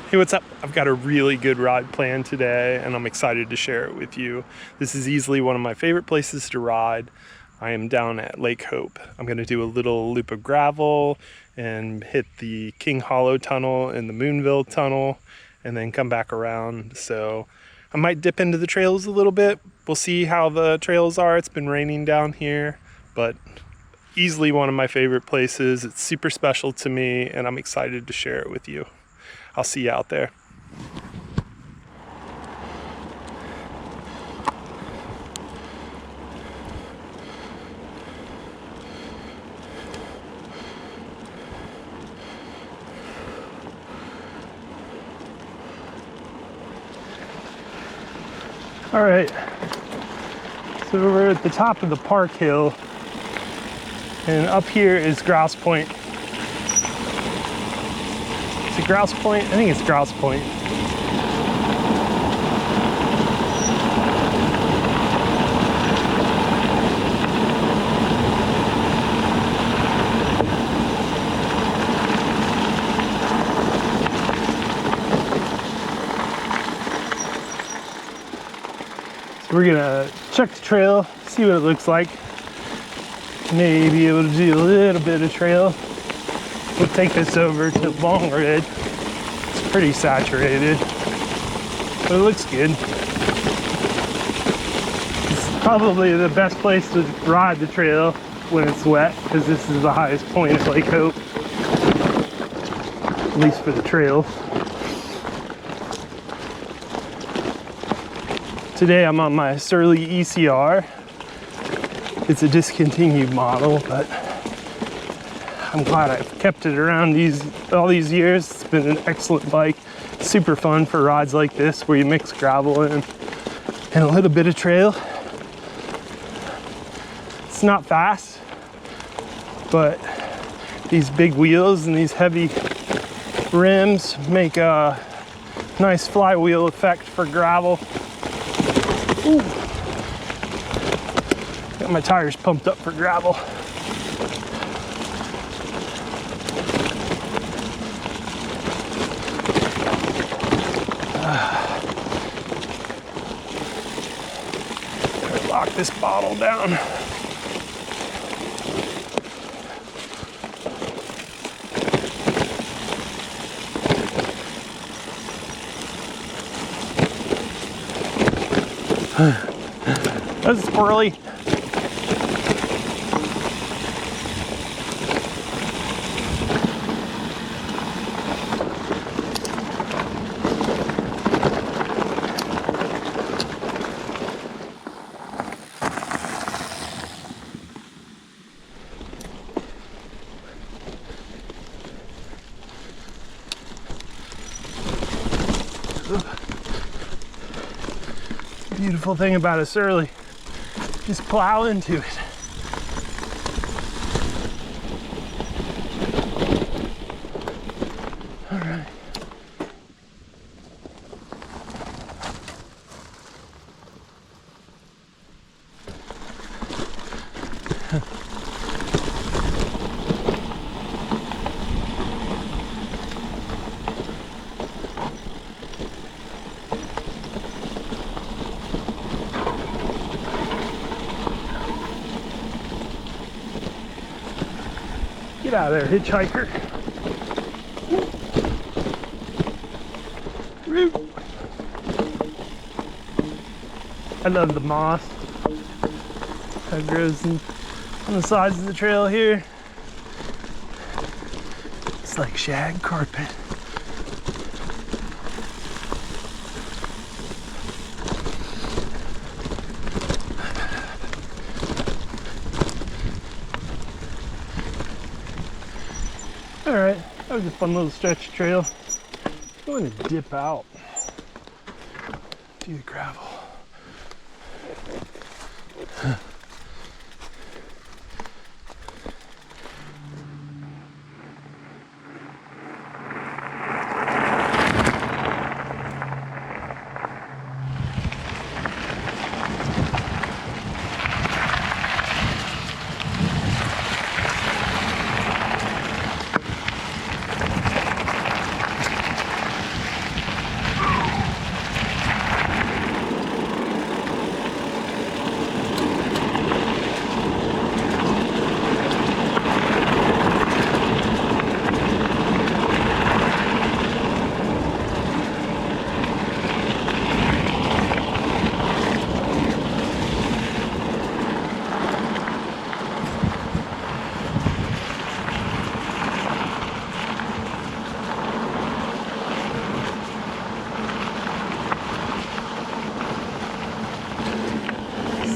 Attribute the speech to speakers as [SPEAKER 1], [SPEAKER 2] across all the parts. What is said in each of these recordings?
[SPEAKER 1] Hey, what's up? I've got a really good ride planned today and I'm excited to share it with you. This is easily one of my favorite places to ride. I am down at Lake Hope. I'm going to do a little loop of gravel and hit the King Hollow Tunnel and the Moonville Tunnel and then come back around. So I might dip into the trails a little bit. We'll see how the trails are. It's been raining down here, but easily one of my favorite places. It's super special to me and I'm excited to share it with you. I'll see you out there. All right, so we're at the top of the park hill and up here is Grouse Point. Is it Grouse Point? I think it's Grouse Point. So we're gonna check the trail, see what it looks like. Maybe be able to do a little bit of trail. We'll take this over to Long Ridge. It's pretty saturated, but it looks good. It's probably the best place to ride the trail when it's wet, because this is the highest point of Lake Hope, at least for the trail. Today I'm on my Surly ECR. It's a discontinued model, but I'm glad I've kept it around all these years. It's been an excellent bike. Super fun for rides like this where you mix gravel in and a little bit of trail. It's not fast, but these big wheels and these heavy rims make a nice flywheel effect for gravel. Ooh. Got my tires pumped up for gravel. Lock this bottle down. That's squirrely. Beautiful thing about a Surly, just plow into it. All right. Get out of there, hitchhiker. Woo. I love the moss that grows on the sides of the trail here. It's like shag carpet. All right, that was a fun little stretch trail. I'm going to dip out to the gravel.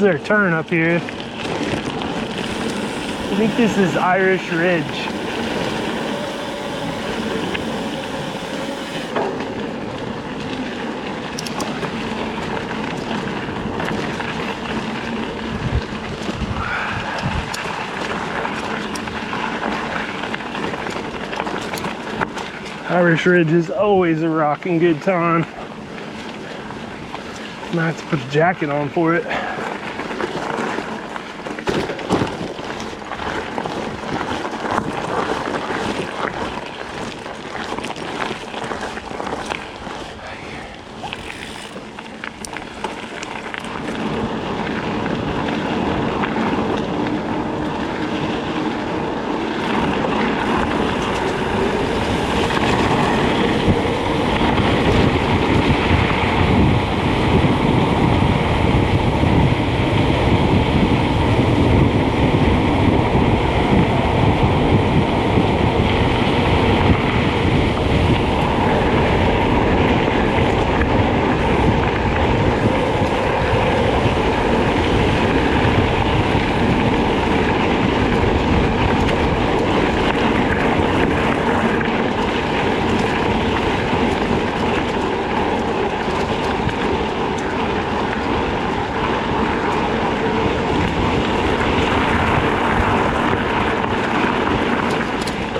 [SPEAKER 1] is our turn up here. I think this is Irish Ridge. Irish Ridge is always a rocking good time. I might have to put a jacket on for it.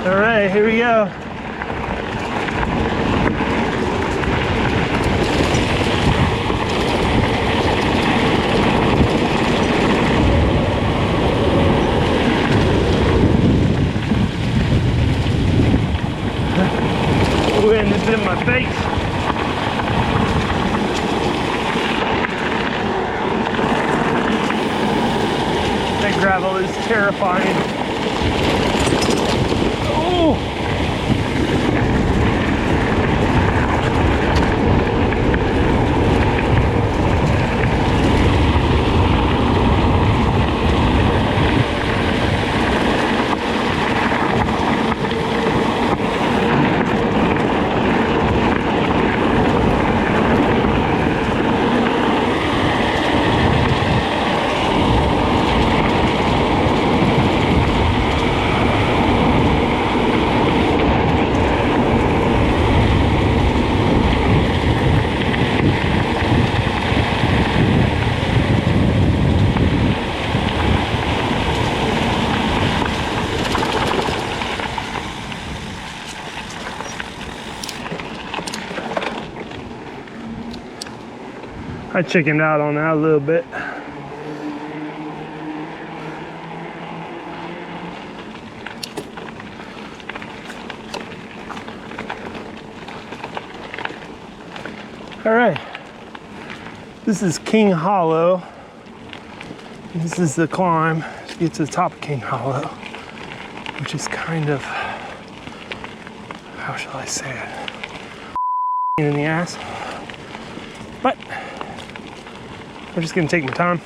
[SPEAKER 1] All right, here we go. Wind is in my face. That gravel is terrifying. Oh! I chickened out on that a little bit. All right, this is King Hollow. This is the climb to get to the top of King Hollow, which is kind of, how shall I say it, in the ass. But I'm just gonna take my time,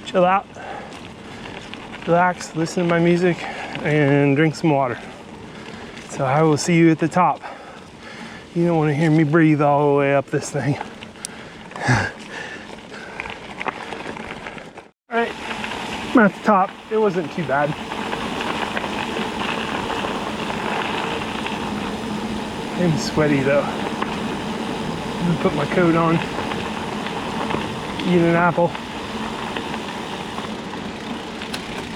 [SPEAKER 1] chill out, relax, listen to my music, and drink some water. So I will see you at the top. You don't want to hear me breathe all the way up this thing. All right, I'm at the top. It wasn't too bad. I'm sweaty though. I'm gonna put my coat on. Eat an apple.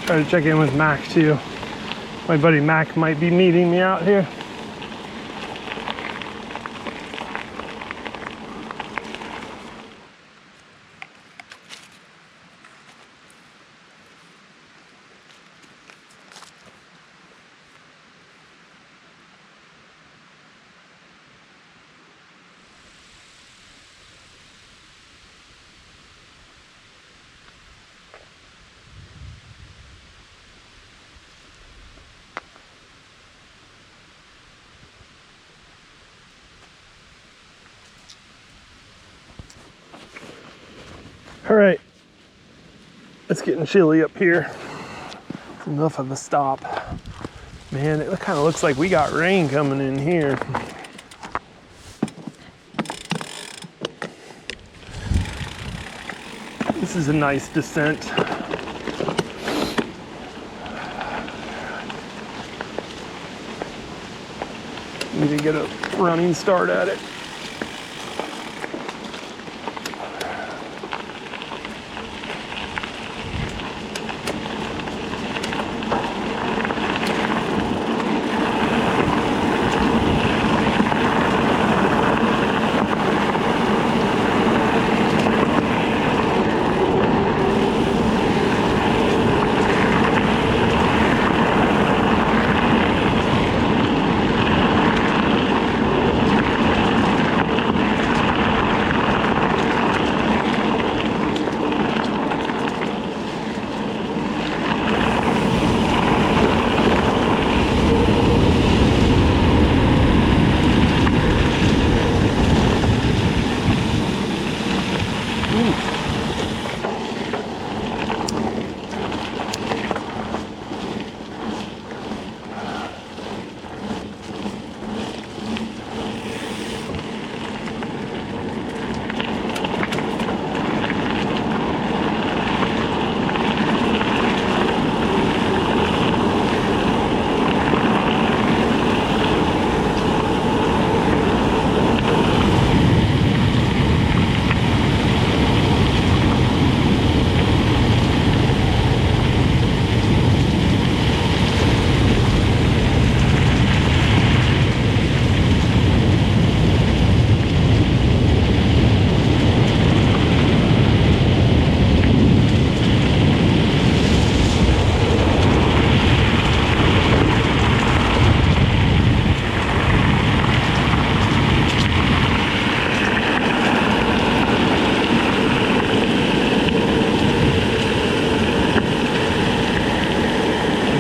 [SPEAKER 1] Try to check in with Mac too. My buddy Mac might be meeting me out here. All right, it's getting chilly up here. It's enough of a stop. Man, it kind of looks like we got rain coming in here. This is a nice descent. Need to get a running start at it.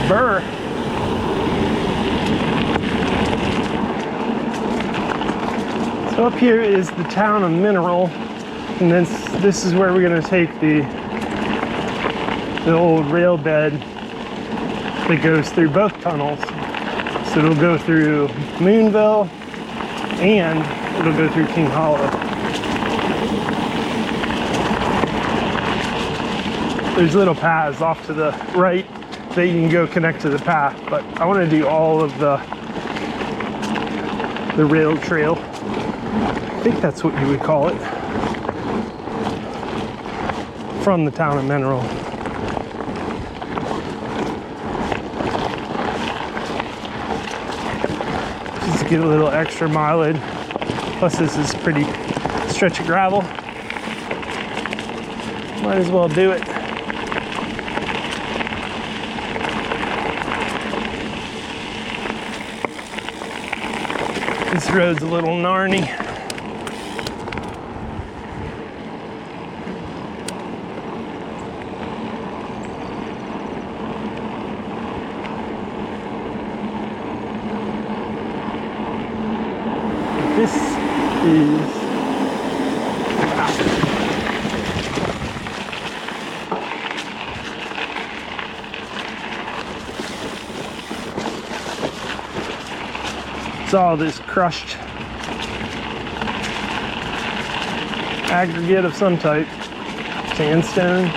[SPEAKER 1] Burr. So up here is the town of Mineral, and then this is where we're going to take the old rail bed that goes through both tunnels. So it'll go through Moonville and it'll go through King Hollow. There's little paths off to the right that you can go connect to the path, but I want to do all of the rail trail. I think that's what you would call it, from the town of Mineral. Just to get a little extra mileage. Plus this is pretty stretch of gravel. Might as well do it. This road's a little gnarly. This is it's all this crushed aggregate of some type, sandstone.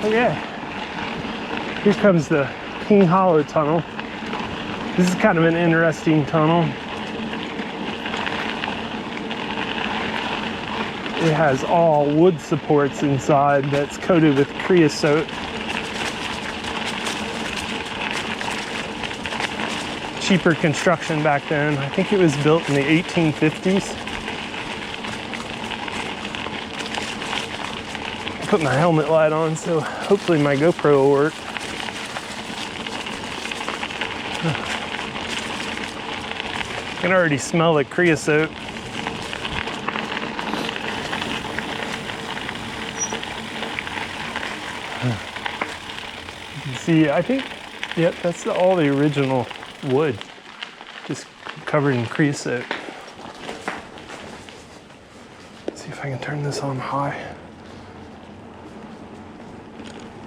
[SPEAKER 1] Okay, here comes the King Hollow Tunnel. This is kind of an interesting tunnel. It has all wood supports inside that's coated with creosote. Cheaper construction back then. I think it was built in the 1850s. I put my helmet light on, so hopefully my GoPro will work. I can already smell the creosote. You can see, I think, yep, that's all the original wood, just covered in creosote. Let's see if I can turn this on high.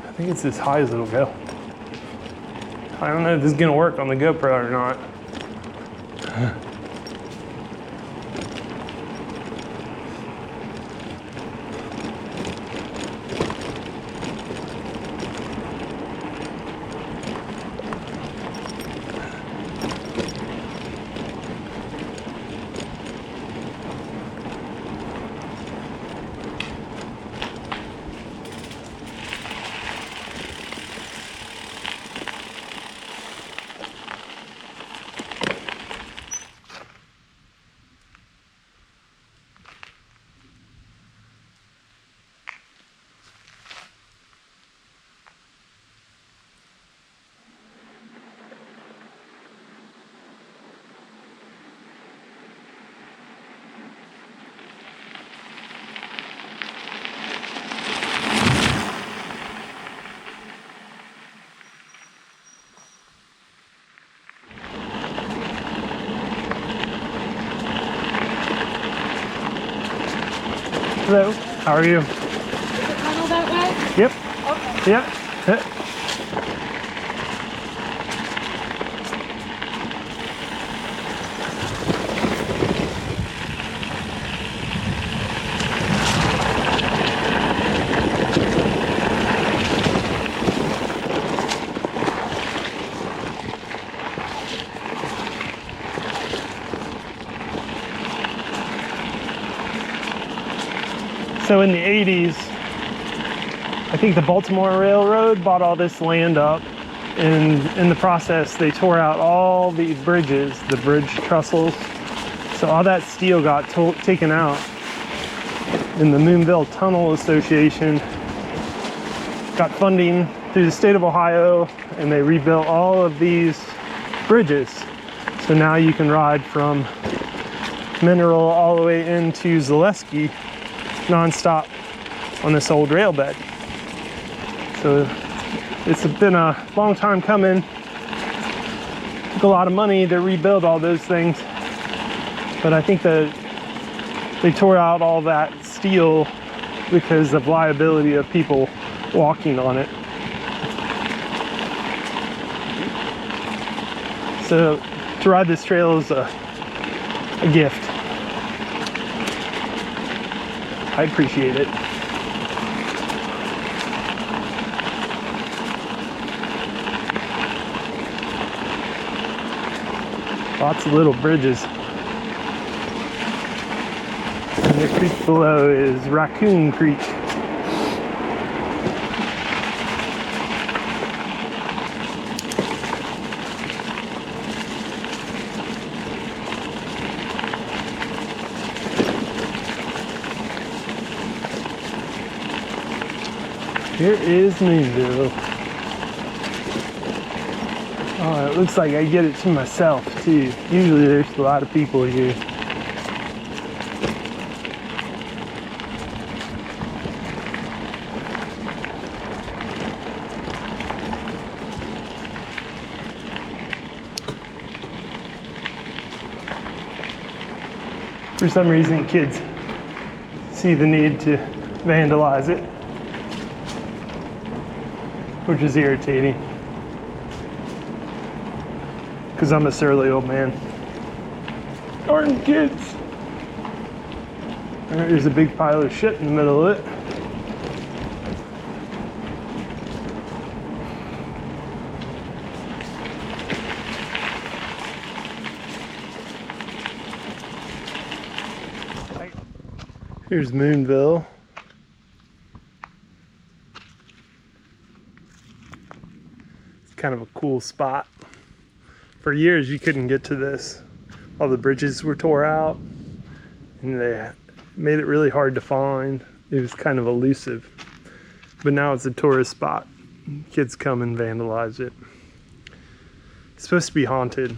[SPEAKER 1] I think it's as high as it'll go. I don't know if this is gonna work on the GoPro or not. Hello, how are you?
[SPEAKER 2] Is the tunnel that way?
[SPEAKER 1] Yep.
[SPEAKER 2] Okay.
[SPEAKER 1] Yep. So in the 80s, I think the Baltimore Railroad bought all this land up, and in the process they tore out all these bridges, the bridge trestles. So all that steel got taken out, and the Moonville Tunnel Association got funding through the state of Ohio, and they rebuilt all of these bridges. So now you can ride from Mineral all the way into Zaleski non-stop on this old rail bed. So it's been a long time coming. Took a lot of money to rebuild all those things, but I think that they tore out all that steel because of liability of people walking on it. So to ride this trail is a gift. I appreciate it. Lots of little bridges. And the creek below is Raccoon Creek. Here is Moonville. Oh, it looks like I get it to myself too. Usually there's a lot of people here. For some reason, kids see the need to vandalize it, which is irritating, because I'm a surly old man. Darn kids. There's a big pile of shit in the middle of it. Here's Moonville. It's kind of a cool spot. For years you couldn't get to this. All the bridges were tore out and they made it really hard to find. It was kind of elusive. But now it's a tourist spot. Kids come and vandalize it. It's supposed to be haunted.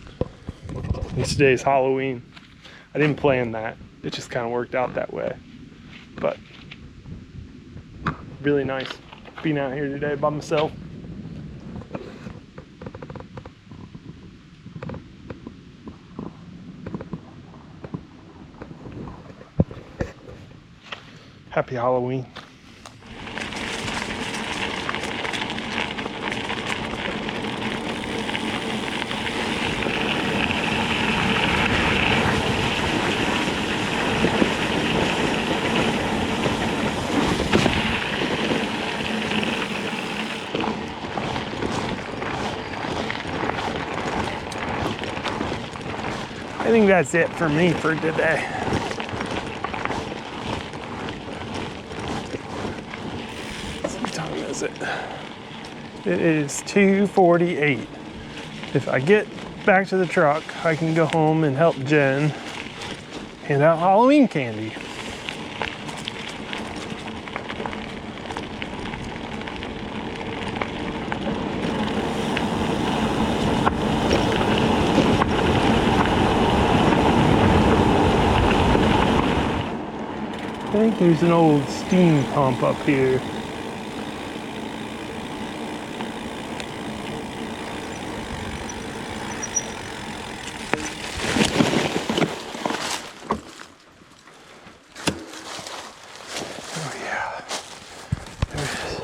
[SPEAKER 1] And today's Halloween. I didn't plan that. It just kind of worked out that way. But really nice being out here today by myself. Happy Halloween. think that's it for me for today. What time is it? It is 2:48. If I get back to the truck, I can go home and help Jen hand out Halloween candy. I think there's an old steam pump up here. Oh yeah, there it is.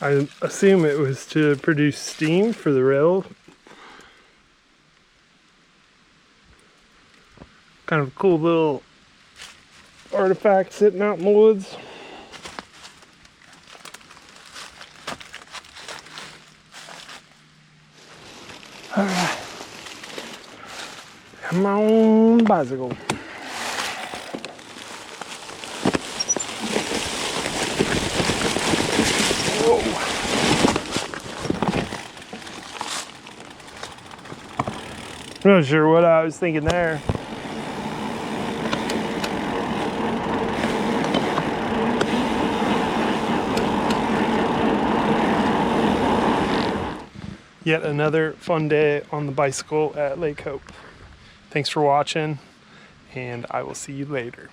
[SPEAKER 1] I assume it was to produce steam for the rail. Kind of a cool little artifact sitting out in the woods. All right. Come on, bicycle. I'm not sure what I was thinking there. Yet another fun day on the bicycle at Lake Hope. Thanks for watching, and I will see you later.